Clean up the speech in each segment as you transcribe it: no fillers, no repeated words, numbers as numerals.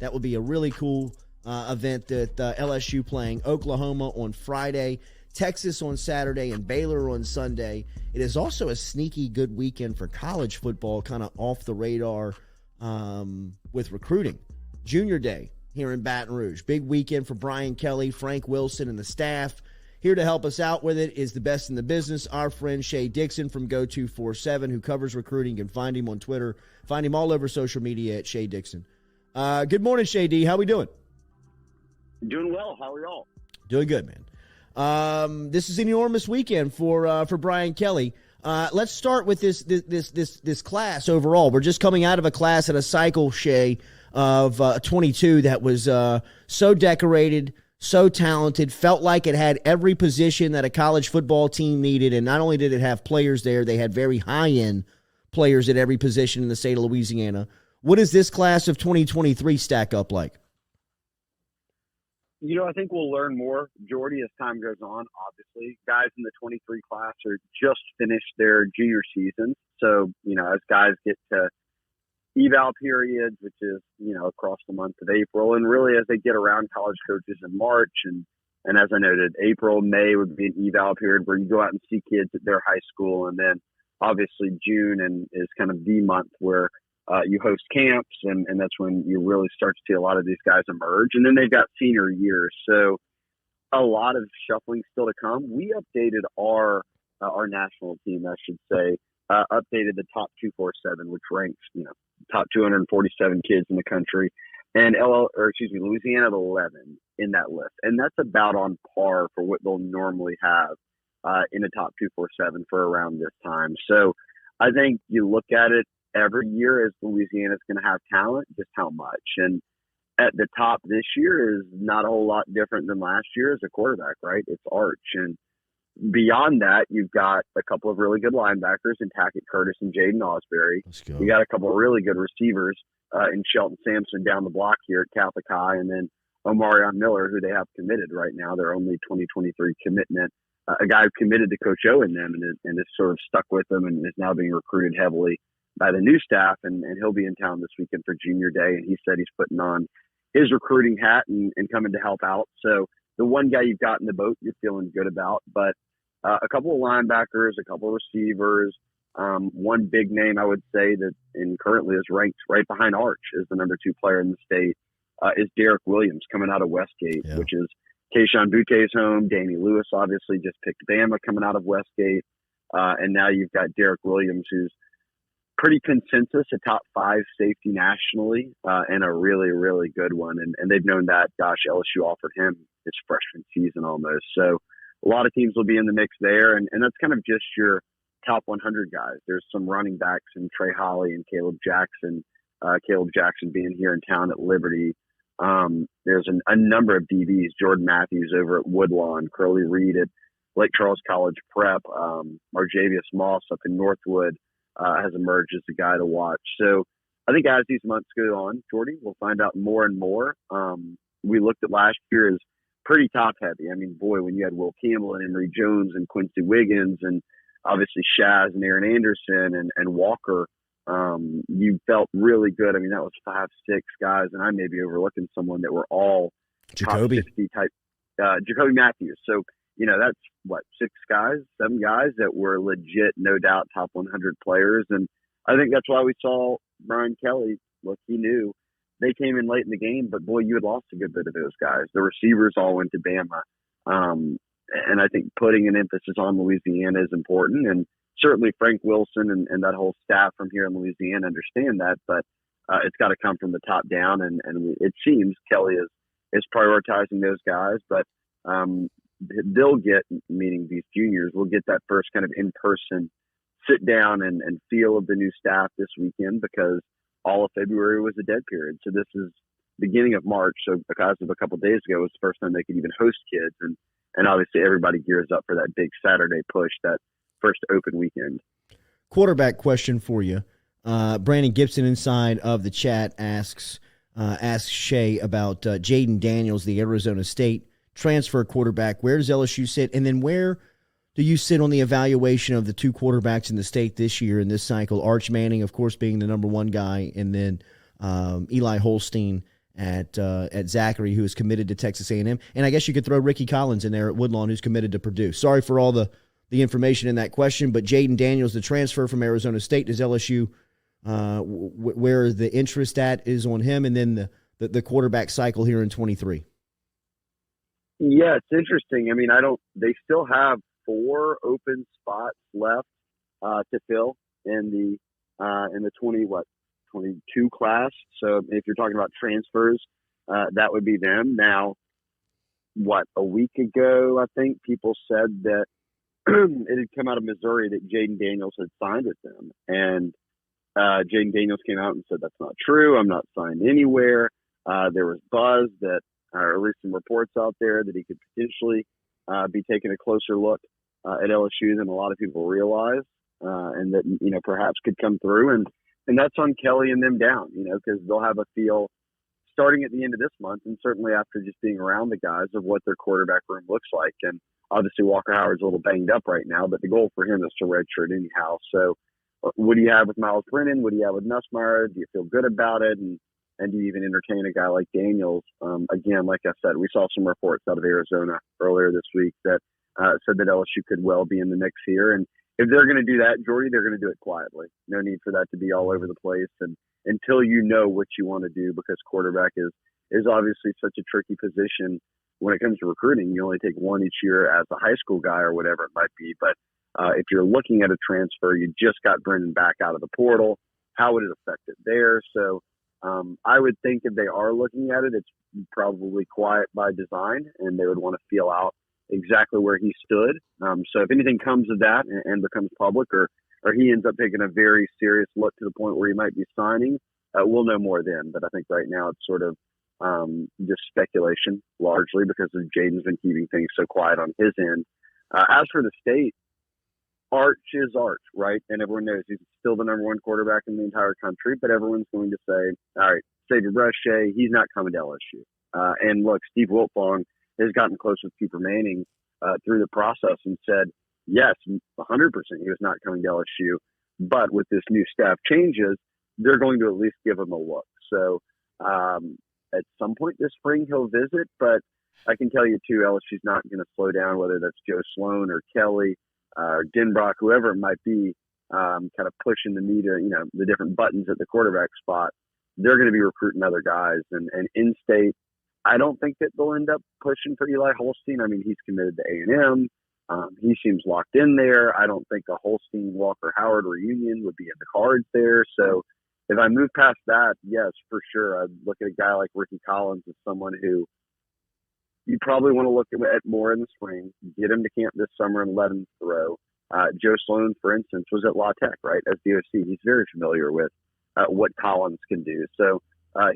That will be a really cool event that LSU playing Oklahoma on Friday, Texas on Saturday, and Baylor on Sunday. It is also a sneaky good weekend for college football, kind of off the radar with recruiting. Junior Day here in Baton Rouge. Big weekend for Brian Kelly, Frank Wilson, and the staff. Here to help us out with it is the best in the business, our friend Shea Dixon from Go247, who covers recruiting. You can find him on Twitter. Find him all over social media at Shea Dixon. Good morning, Shea D. How we doing? Doing well. How are y'all? Doing good, man. This is an enormous weekend for Brian Kelly. Let's start with this class overall. We're just coming out of a class at a cycle, Shea, of 22 that was so decorated, so talented, felt like it had every position that a college football team needed. And not only did it have players there, they had very high-end players at every position in the state of Louisiana. What does this class of 2023 stack up like? You know, I think we'll learn more, Jordy, as time goes on. Obviously, guys in the 23 class are just finished their junior season. So, you know, as guys get to eval periods, which is, you know, across the month of April, and really as they get around college coaches in March, and as I noted, April, May would be an eval period where you go out and see kids at their high school, and then obviously June is kind of the month where you host camps, and that's when you really start to see a lot of these guys emerge. And then they've got senior years. So a lot of shuffling still to come. We updated our national team, I should say, updated the top 247, which ranks, you know, top 247 kids in the country, and Louisiana at 11 in that list. And that's about on par for what they'll normally have in a top 247 for around this time. So I think you look at it every year as Louisiana's going to have talent, just how much. And at the top this year is not a whole lot different than last year as a quarterback, right? It's Arch. And beyond that, you've got a couple of really good linebackers in Tackett Curtis and Jaden Osbury. You got a couple of really good receivers in Shelton Sampson down the block here at Catholic High, and then Omarion Miller, who they have committed right now, their only 2023 commitment. A guy who committed to Coach O in them and is sort of stuck with them and is now being recruited heavily by the new staff, and he'll be in town this weekend for Junior Day, and he said he's putting on his recruiting hat and coming to help out. So the one guy you've got in the boat you're feeling good about, but a couple of linebackers, a couple of receivers, one big name I would say that currently is ranked right behind Arch as the number 2 player in the state is Derek Williams coming out of Westgate, which is Keishon Butte's home. Danny Lewis obviously just picked Bama coming out of Westgate, and now you've got Derek Williams, who's pretty consensus, a top 5 safety nationally, and a really, really good one. And they've known that, LSU offered him his freshman season almost. So a lot of teams will be in the mix there. And that's kind of just your top 100 guys. There's some running backs in Trey Holly and Caleb Jackson being here in town at Liberty. There's a number of DBs, Jordan Matthews over at Woodlawn, Curly Reed at Lake Charles College Prep, Marjavius Moss up in Northwood, has emerged as a guy to watch. So I think as these months go on, Jordy, we'll find out more and more. We looked at last year as pretty top heavy. I mean, boy, when you had Will Campbell and Emory Jones and Quincy Wiggins and obviously Shaz and Aaron Anderson and Walker, you felt really good. I mean, that was 5, 6 guys, and I may be overlooking someone that were all Jacoby. top 60 type. Jacoby Matthews. So, you know, that's what, 7 guys that were legit, no doubt, top 100 players. And I think that's why we saw Brian Kelly. Look, he knew they came in late in the game, but boy, you had lost a good bit of those guys. The receivers all went to Bama. And I think putting an emphasis on Louisiana is important. And certainly Frank Wilson and that whole staff from here in Louisiana understand that, but it's got to come from the top down. And it seems Kelly is prioritizing those guys, but they'll get, meaning these juniors, will get that first kind of in-person sit down and feel of the new staff this weekend, because all of February was a dead period. So this is beginning of March. So because of a couple of days ago, it was the first time they could even host kids. And obviously everybody gears up for that big Saturday push, that first open weekend. Quarterback question for you. Brandon Gibson inside of the chat asks Shea about Jaden Daniels, the Arizona State transfer quarterback. Where does LSU sit? And then where do you sit on the evaluation of the 2 quarterbacks in the state this year in this cycle? Arch Manning, of course, being the number 1 guy, and then Eli Holstein at Zachary, who is committed to Texas A&M. And I guess you could throw Ricky Collins in there at Woodlawn, who's committed to Purdue. Sorry for all the information in that question, but Jaden Daniels, the transfer from Arizona State, does LSU where the interest at is on him, and then the quarterback cycle here in 23. Yeah, it's interesting. I mean, they still have 4 open spots left to fill in the 22 class. So if you're talking about transfers, that would be them. Now, a week ago, I think people said that it had come out of Missouri that Jaden Daniels had signed with them. And Jaden Daniels came out and said, that's not true. I'm not signed anywhere. There was buzz that, or at least some reports out there that he could potentially be taking a closer look at LSU than a lot of people realize, and that, perhaps could come through. And that's on Kelly and them down, because they'll have a feel starting at the end of this month, and certainly after just being around the guys, of what their quarterback room looks like. And obviously Walker Howard's a little banged up right now, but the goal for him is to redshirt anyhow. So what do you have with Miles Brennan? What do you have with Nussmeier? Do you feel good about it? And do you even entertain a guy like Daniels? Again, like I said, we saw some reports out of Arizona earlier this week that said that LSU could well be in the mix here. And if they're going to do that, Jordy, they're going to do it quietly. No need for that to be all over the place. And until you know what you want to do, because quarterback is obviously such a tricky position when it comes to recruiting. You only take one each year as a high school guy or whatever it might be. But if you're looking at a transfer, you just got Brennan back out of the portal. How would it affect it there? So I would think if they are looking at it, it's probably quiet by design, and they would want to feel out exactly where he stood. So if anything comes of that and becomes public, or he ends up taking a very serious look to the point where he might be signing, we'll know more then. But I think right now it's sort of just speculation, largely because Jaden's been keeping things so quiet on his end. As for the state, Arch is Arch, right? And everyone knows he's still the number 1 quarterback in the entire country, but everyone's going to say, all right, save your breath, Shea, he's not coming to LSU. And look, Steve Wiltfong has gotten close with Cooper Manning through the process and said, yes, 100% he was not coming to LSU, but with this new staff changes, they're going to at least give him a look. So at some point this spring he'll visit, but I can tell you too, LSU's not going to slow down, whether that's Joe Sloan or Kelly or Denbrock, whoever it might be, kind of pushing the meter, the different buttons at the quarterback spot. They're going to be recruiting other guys. And in-state, I don't think that they'll end up pushing for Eli Holstein. I mean, he's committed to A&M. He seems locked in there. I don't think a Holstein-Walker Howard reunion would be in the cards there. So if I move past that, yes, for sure, I'd look at a guy like Ricky Collins as someone who you probably want to look at more in the spring, get him to camp this summer and let him throw. Joe Sloan, for instance, was at La Tech, right, as DOC. He's very familiar with what Collins can do. So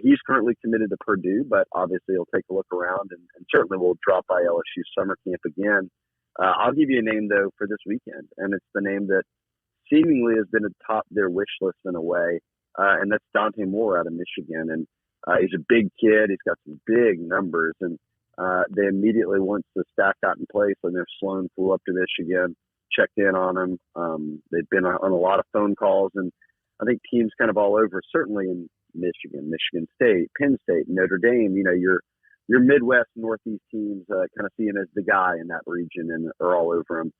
he's currently committed to Purdue, but obviously he'll take a look around and certainly will drop by LSU summer camp again. I'll give you a name, though, for this weekend, and it's the name that seemingly has been atop their wish list in a way, and that's Dante Moore out of Michigan. And he's a big kid. He's got some big numbers, and they immediately, once the staff got in place, and if Sloan flew up to Michigan, checked in on him. They've been on a lot of phone calls, and I think teams kind of all over, certainly in Michigan, Michigan State, Penn State, Notre Dame, your Midwest, Northeast teams kind of see him as the guy in that region and are all over him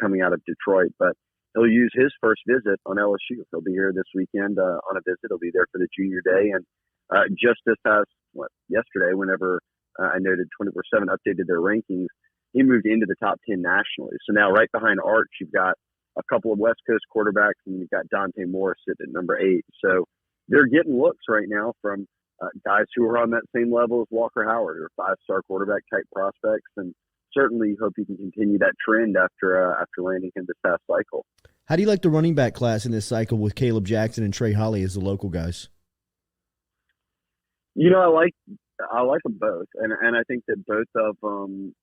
coming out of Detroit. But he'll use his first visit on LSU. He'll be here this weekend on a visit. He'll be there for the junior day. And just this past, yesterday, whenever I noted 24/7 updated their rankings, he moved into the top 10 nationally. So now right behind Arch, you've got a couple of West Coast quarterbacks, and you've got Dante Moore sitting at number 8. So they're getting looks right now from guys who are on that same level as Walker Howard, or 5-star quarterback type prospects. And certainly hope he can continue that trend after landing him this past cycle. How do you like the running back class in this cycle with Caleb Jackson and Trey Holly as the local guys? I like them both, and I think that both of them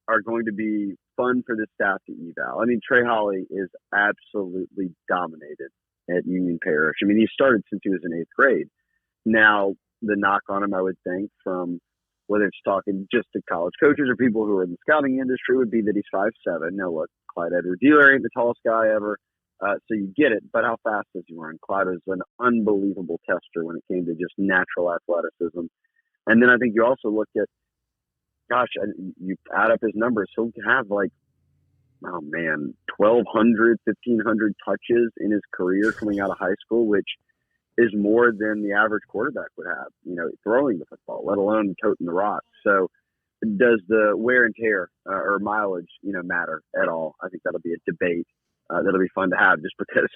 are going to be fun for the staff to eval. I mean, Trey Holly is absolutely dominated at Union Parish. I mean, he started since he was in 8th grade. Now, the knock on him, I would think, from whether it's talking just to college coaches or people who are in the scouting industry, would be that he's 5'7". Now, look, Clyde Edwards-Helaire ain't the tallest guy ever. So you get it, but how fast does he run? Clyde is an unbelievable tester when it came to just natural athleticism. And then I think you also look at, gosh, you add up his numbers, he'll have like, oh man, 1,200, 1,500 touches in his career coming out of high school, which is more than the average quarterback would have, throwing the football, let alone toting the rock. So does the wear and tear or mileage, matter at all? I think that'll be a debate. That'll be fun to have, just because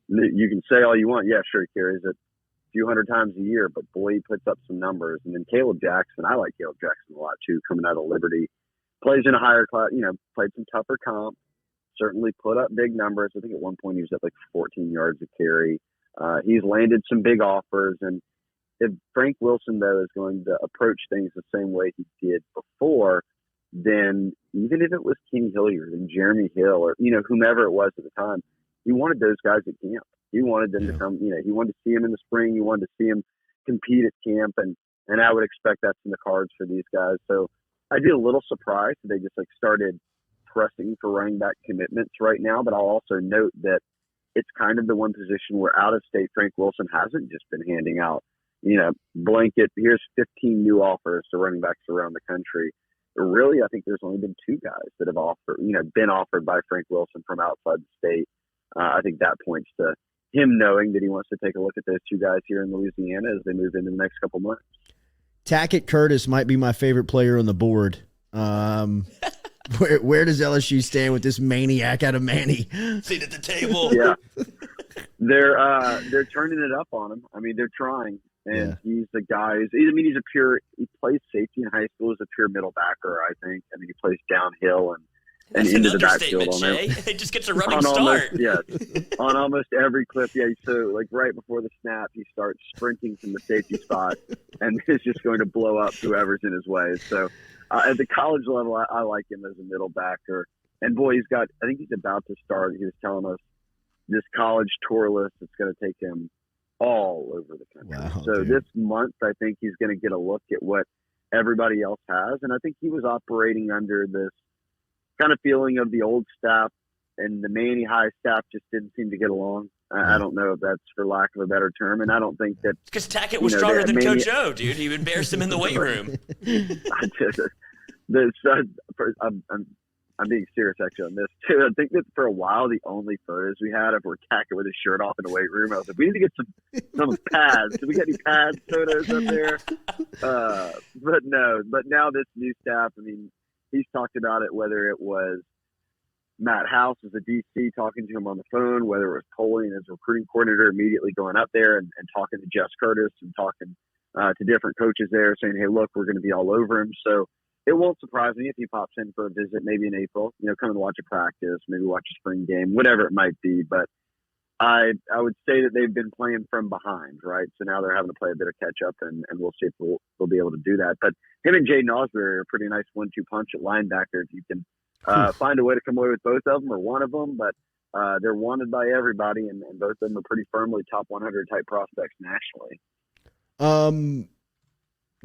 you can say all you want. Yeah, sure, he carries it a few hundred times a year, but boy, he puts up some numbers. And then Caleb Jackson, I like Caleb Jackson a lot too, coming out of Liberty. Plays in a higher class, played some tougher comp, certainly put up big numbers. I think at one point he was at like 14 yards a carry. He's landed some big offers. And if Frank Wilson, though, is going to approach things the same way he did before, then even if it was Kenny Hilliard and Jeremy Hill or, whomever it was at the time, he wanted those guys at camp. He wanted them to come, he wanted to see them in the spring. He wanted to see them compete at camp. And I would expect that's in the cards for these guys. So I'd be a little surprised if they just started pressing for running back commitments right now. But I'll also note that it's kind of the one position where out of state Frank Wilson hasn't just been handing out, blanket, here's 15 new offers to running backs around the country. Really, I think there's only been 2 guys that have been offered by Frank Wilson from outside the state. I think that points to him knowing that he wants to take a look at those 2 guys here in Louisiana as they move into the next couple months. Tackett Curtis might be my favorite player on the board. Where does LSU stand with this maniac out of Manny? Seat at the table. Yeah, they're turning it up on him. I mean, they're trying. And he's the guy. He plays safety in high school as a pure middle backer, I think. I mean, he plays downhill and into the backfield. He just gets a running start. On almost every clip. Yeah, so right before the snap, he starts sprinting from the safety spot and is just going to blow up whoever's in his way. So at the college level, I like him as a middle backer. And boy, I think he's about to start. He was telling us this college tour list that's going to take him all over the country. Wow, so this month, I think he's going to get a look at what everybody else has. And I think he was operating under this kind of feeling of the old staff, and the Manny High staff just didn't seem to get along. I don't know if that's for lack of a better term. And I don't think that – because Tackett was stronger than Coach O, dude. He embarrassed him in the weight room. I'm being serious actually on this too. I think that for a while the only photos we had of were Tackett with his shirt off in the weight room. I was like, we need to get some pads. Do we got any pads photos up there? But no. But now this new staff, I mean, he's talked about it, whether it was Matt House as a DC talking to him on the phone, whether it was Polian as a recruiting coordinator immediately going up there and talking to Jess Curtis and talking to different coaches there saying, hey, look, we're going to be all over him. So it won't surprise me if he pops in for a visit, maybe in April, coming to watch a practice, maybe watch a spring game, whatever it might be. But I would say that they've been playing from behind, right? So now they're having to play a bit of catch up, and we'll see if we'll be able to do that. But him and Jaden Osbury are a pretty nice 1-2 punch at linebacker if you can find a way to come away with both of them or one of them. But they're wanted by everybody, and both of them are pretty firmly top 100 type prospects nationally.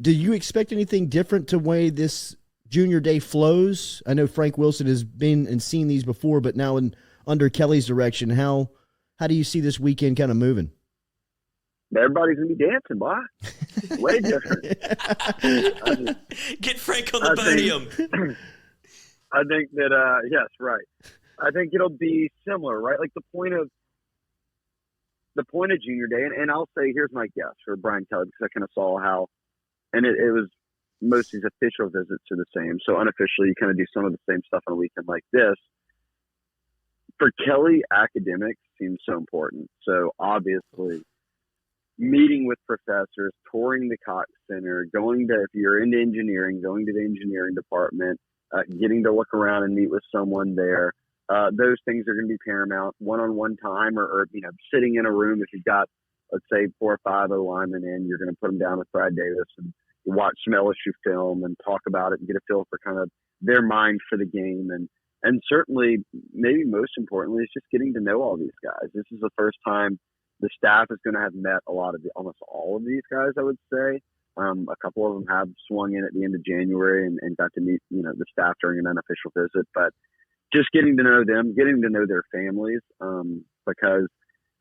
Do you expect anything different to way this junior day flows? I know Frank Wilson has been and seen these before, but now under Kelly's direction, how do you see this weekend kind of moving? Everybody's going to be dancing, boy. Way different. Get Frank on the podium. I think that, yes, right. I think it'll be similar, right? Like the point of junior day, and I'll say, here's my guess for Brian Kelly, because I kind of saw how, and it was most of these official visits are the same. So unofficially, you kind of do some of the same stuff on a weekend like this. For Kelly, academics seems so important. So obviously, meeting with professors, touring the Cox Center, if you're into engineering, going to the engineering department, getting to look around and meet with someone there. Those things are going to be paramount. One-on-one time or sitting in a room. If you've got, let's say, 4 or 5 O linemen in, you're going to put them down with Brad Davis and watch some LSU film and talk about it and get a feel for kind of their mind for the game. And certainly, maybe most importantly, is just getting to know all these guys. This is the first time the staff is going to have met almost all of these guys, I would say. A couple of them have swung in at the end of January and got to meet, the staff during an unofficial visit. But just getting to know them, getting to know their families. because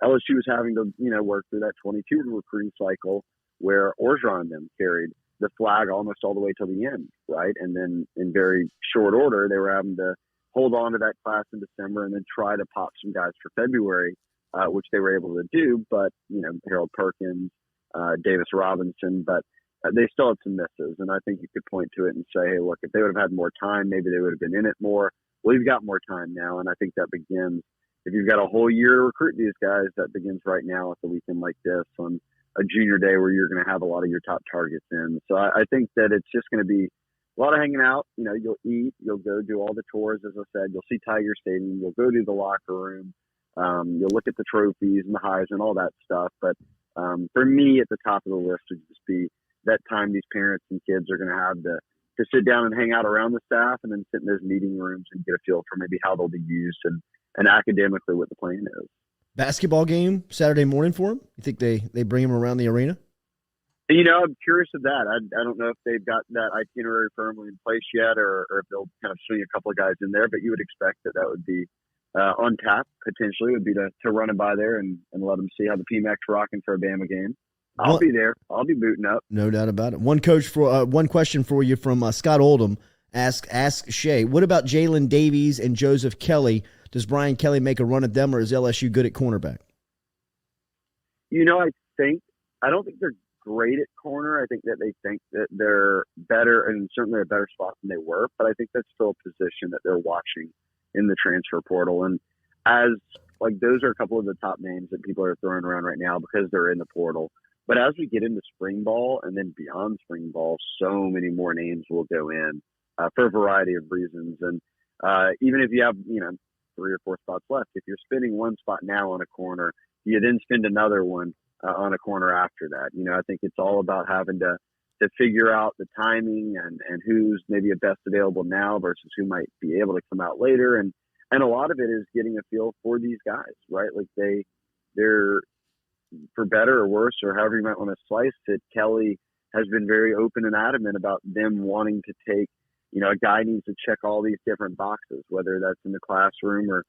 LSU was having to, work through that 22 recruiting cycle where Orgeron and them carried the flag almost all the way till the end, right? And then in very short order, they were having to hold on to that class in December and then try to pop some guys for February, which they were able to do. But, Harold Perkins, Davis Robinson, but they still had some misses. And I think you could point to it and say, hey, look, if they would have had more time, maybe they would have been in it more. Well, you've got more time now. And I think that begins, if you've got a whole year to recruit these guys, that begins right now at the weekend like this on a junior day where you're going to have a lot of your top targets in. So I think that it's just going to be a lot of hanging out. You'll eat, you'll go do all the tours, as I said, you'll see Tiger Stadium, you'll go to the locker room, you'll look at the trophies and the highs and all that stuff. But for me, at the top of the list would just be that time these parents and kids are going to have to sit down and hang out around the staff and then sit in those meeting rooms and get a feel for maybe how they'll be used and academically what the plan is. Basketball game Saturday morning for him? You think they bring him around the arena? I'm curious of that. I don't know if they've got that itinerary firmly in place yet or if they'll kind of swing a couple of guys in there, but you would expect that would be on tap potentially, would be to run him by there and let them see how the PMAC's rocking for a Bama game. I'll be there. I'll be booting up. No doubt about it. One question for you from Scott Oldham. Ask Shea, what about Jalen Davies and Joseph Kelly? Does Brian Kelly make a run at them, or is LSU good at cornerback? I don't think they're great at corner. I think that they think that they're better and certainly a better spot than they were, but I think that's still a position that they're watching in the transfer portal. And those are a couple of the top names that people are throwing around right now because they're in the portal. But as we get into spring ball and then beyond spring ball, so many more names will go in for a variety of reasons. And even if you have, 3 or 4 spots left, if you're spending one spot now on a corner, you then spend another one on a corner after that. I think it's all about having to figure out the timing and who's maybe a best available now versus who might be able to come out later. And a lot of it is getting a feel for these guys, right? Like they're for better or worse, or however you might want to slice it, Kelly has been very open and adamant about them wanting to take, a guy needs to check all these different boxes, whether that's in the classroom or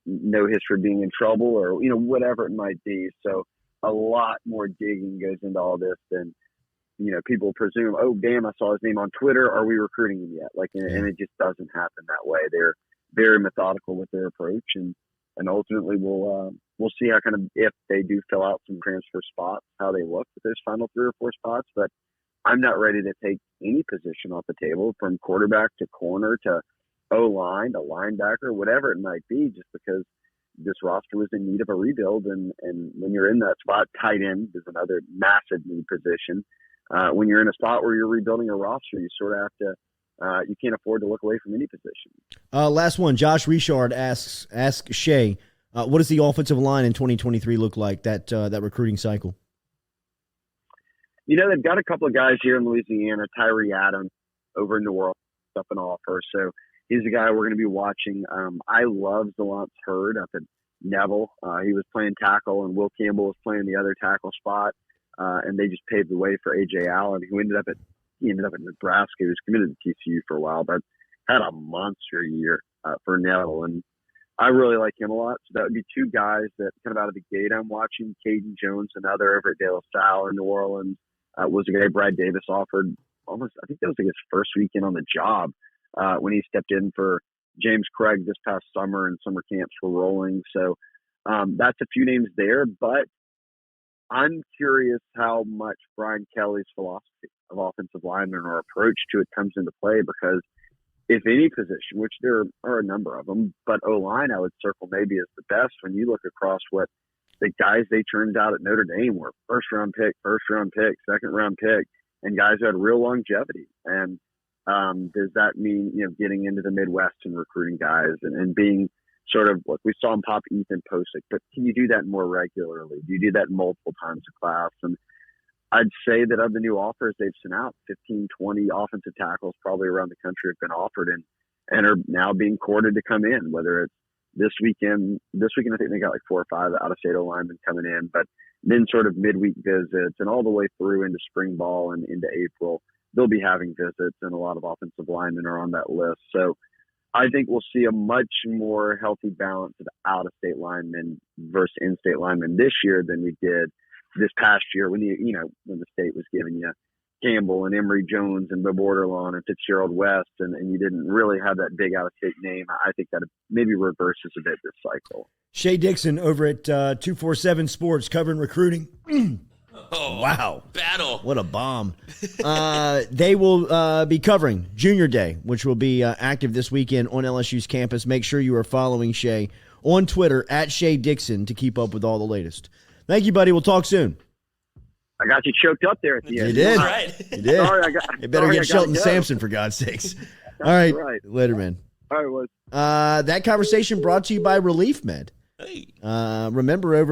no history of being in trouble or, whatever it might be. So a lot more digging goes into all this than, people presume, oh, damn, I saw his name on Twitter. Are we recruiting him yet? And it just doesn't happen that way. They're very methodical with their approach and ultimately we'll see how if they do fill out some transfer spots, how they look with those final 3 or 4 spots. But I'm not ready to take any position off the table from quarterback to corner to O-line to linebacker, whatever it might be, just because this roster was in need of a rebuild. And when you're in that spot, tight end is another massive need position. When you're in a spot where you're rebuilding a roster, you sort of have to, you can't afford to look away from any position. Last one, Josh Richard asks Shea, what does the offensive line in 2023 look like, that recruiting cycle? They've got a couple of guys here in Louisiana, Tyree Adams over in New Orleans, up an offer. So he's a guy we're going to be watching. I love Zalance Hurd up at Neville. He was playing tackle, and Will Campbell was playing the other tackle spot. And they just paved the way for A.J. Allen, who ended up at Nebraska. He was committed to TCU for a while, but had a monster year for Neville. And I really like him a lot. So that would be 2 guys that kind of out of the gate I'm watching. Caden Jones, another over at De La Salle in New Orleans, was a guy Brad Davis offered almost, I think that was his first weekend on the job when he stepped in for James Craig this past summer, and summer camps were rolling. So that's a few names there, but I'm curious how much Brian Kelly's philosophy of offensive lineman or approach to it comes into play, because if any position, which there are a number of them, but O-line I would circle maybe as the best when you look across what the guys they turned out at Notre Dame were first-round pick, second-round pick, and guys who had real longevity. And does that mean, getting into the Midwest and recruiting guys and being sort of like we saw him pop Ethan Posick, but can you do that more regularly? Do you do that multiple times a class? And I'd say that of the new offers they've sent out, 15, 20 offensive tackles probably around the country have been offered and are now being courted to come in, whether it's this weekend, I think they got like 4 or 5 out-of-state linemen coming in, but then sort of midweek visits and all the way through into spring ball and into April, they'll be having visits, and a lot of offensive linemen are on that list. So I think we'll see a much more healthy balance of out-of-state linemen versus in-state linemen this year than we did this past year when when the state was giving you Campbell and Emory Jones and Bob Borderlawn and Fitzgerald West, and you didn't really have that big out-of-state name. I think that maybe reverses a bit this cycle. Shea Dixon over at 247 Sports covering recruiting. Oh, wow. Battle. What a bomb. They will be covering Junior Day, which will be active this weekend on LSU's campus. Make sure you are following Shea on Twitter at Shea Dixon to keep up with all the latest. Thank you, buddy. We'll talk soon. I got you choked up there at the end. You did. Right. You did. Sorry, you better get Shelton Sampson, for God's sakes. All right. Later, man. All right, that conversation brought to you by Relief Med. Hey. Remember, over